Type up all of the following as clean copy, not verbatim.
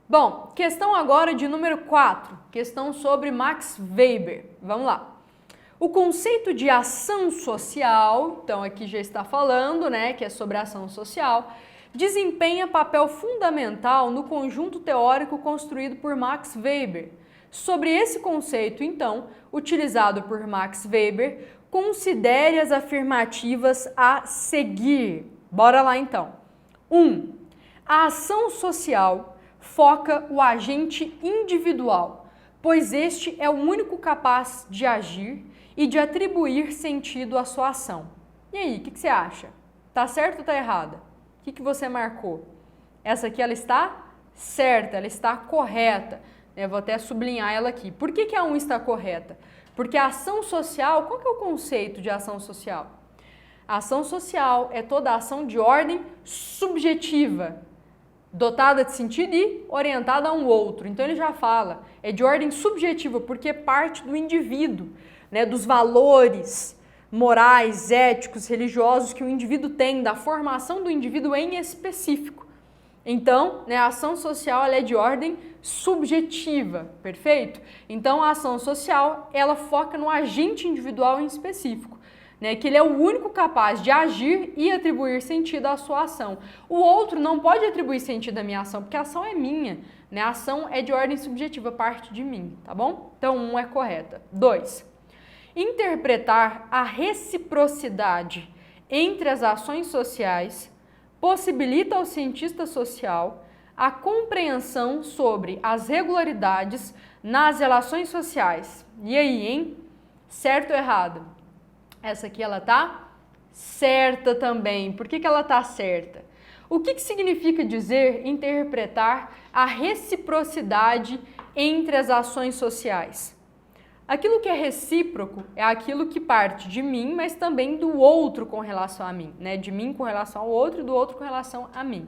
Bom, questão agora de número 4, questão sobre Max Weber. Vamos lá. O conceito de ação social, então aqui já está falando, né, que é sobre ação social, desempenha papel fundamental no conjunto teórico construído por Max Weber. Sobre esse conceito, então, utilizado por Max Weber, considere as afirmativas a seguir. Bora lá então. 1. A ação social foca o agente individual, pois este é o único capaz de agir e de atribuir sentido à sua ação. E aí, o que você acha? Tá certo ou tá errada? O que você marcou? Essa aqui ela está certa, ela está correta. Eu vou até sublinhar ela aqui. Por que a 1 está correta? Porque a ação social, qual que é o conceito de ação social? A ação social é toda ação de ordem subjetiva, dotada de sentido e orientada a um outro. Então ele já fala, é de ordem subjetiva, porque parte do indivíduo, né, dos valores morais, éticos, religiosos que o indivíduo tem, da formação do indivíduo em específico. Então, né, a ação social ela é de ordem subjetiva, perfeito? Então, a ação social ela foca no agente individual em específico, né, que ele é o único capaz de agir e atribuir sentido à sua ação. O outro não pode atribuir sentido à minha ação, porque a ação é minha, né? A ação é de ordem subjetiva, parte de mim, tá bom? Então, 1 é correta. 2. Interpretar a reciprocidade entre as ações sociais possibilita ao cientista social a compreensão sobre as regularidades nas relações sociais. E aí, hein? Certo ou errado? Essa aqui ela tá certa também. Por que ela tá certa? O que significa dizer interpretar a reciprocidade entre as ações sociais? Aquilo que é recíproco é aquilo que parte de mim, mas também do outro com relação a mim, né? De mim com relação ao outro e do outro com relação a mim.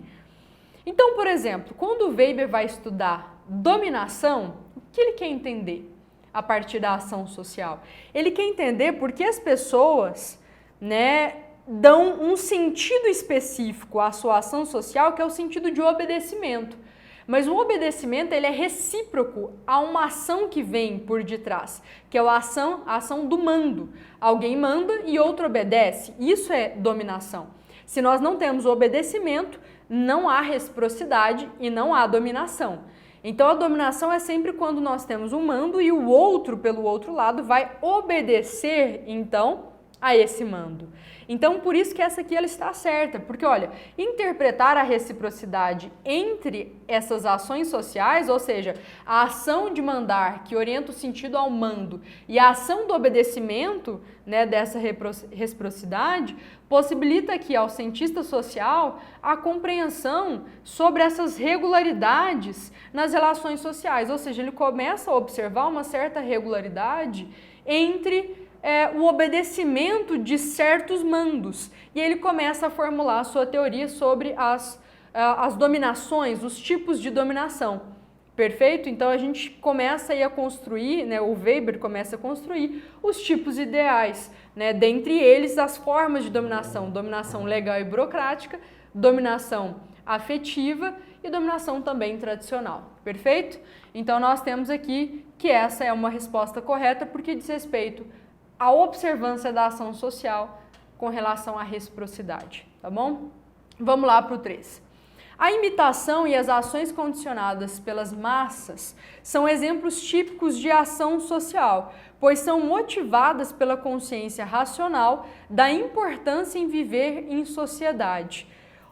Então, por exemplo, quando o Weber vai estudar dominação, o que ele quer entender a partir da ação social? Ele quer entender por que as pessoas, né, dão um sentido específico à sua ação social, que é o sentido de obedecimento. Mas o obedecimento ele é recíproco a uma ação que vem por detrás, que é a ação do mando. Alguém manda e outro obedece. Isso é dominação. Se nós não temos o obedecimento, não há reciprocidade e não há dominação. Então a dominação é sempre quando nós temos um mando e o outro, pelo outro lado, vai obedecer, então, a esse mando. Então, por isso que essa aqui ela está certa, porque olha, interpretar a reciprocidade entre essas ações sociais, ou seja, a ação de mandar que orienta o sentido ao mando e a ação do obedecimento, né, dessa reciprocidade, possibilita aqui ao cientista social a compreensão sobre essas regularidades nas relações sociais, ou seja, ele começa a observar uma certa regularidade entre o obedecimento de certos mandos. E ele começa a formular a sua teoria sobre as dominações, os tipos de dominação. Perfeito? Então a gente começa aí a construir, né, o Weber começa a construir os tipos ideais, né, dentre eles as formas de dominação, dominação legal e burocrática, dominação afetiva e dominação também tradicional. Perfeito? Então nós temos aqui que essa é uma resposta correta porque diz respeito a observância da ação social com relação à reciprocidade, tá bom? Vamos lá para o 3. A imitação e as ações condicionadas pelas massas são exemplos típicos de ação social, pois são motivadas pela consciência racional da importância em viver em sociedade.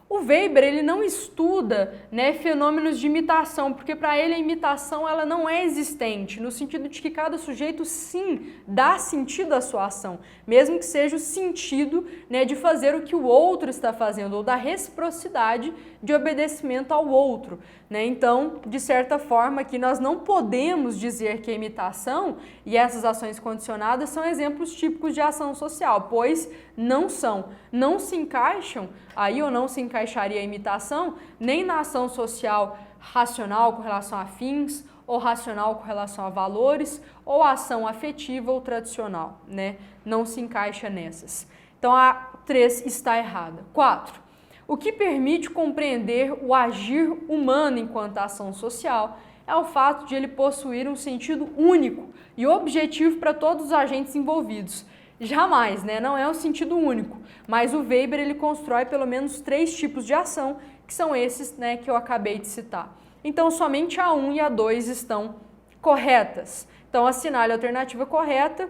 O Weber ele não estuda, né, fenômenos de imitação, porque para ele a imitação ela não é existente, no sentido de que cada sujeito sim dá sentido à sua ação, mesmo que seja o sentido, né, de fazer o que o outro está fazendo, ou da reciprocidade de obedecimento ao outro, né? Então, de certa forma, aqui nós não podemos dizer que a imitação e essas ações condicionadas são exemplos típicos de ação social, pois não são, não se encaixam aí ou não se encaixaria a imitação nem na ação social racional com relação a fins, ou racional com relação a valores, ou a ação afetiva ou tradicional, né? Não se encaixa nessas. Então a 3 está errada. 4. O que permite compreender o agir humano enquanto ação social é o fato de ele possuir um sentido único e objetivo para todos os agentes envolvidos. Jamais, né? Não é um sentido único, mas o Weber ele constrói pelo menos 3 tipos de ação, que são esses, né, que eu acabei de citar. Então, somente a 1 e a 2 estão corretas. Então, assinale a alternativa correta.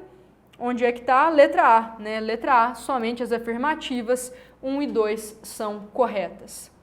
Onde é que está? Letra A, né? Letra A, somente as afirmativas 1 e 2 são corretas.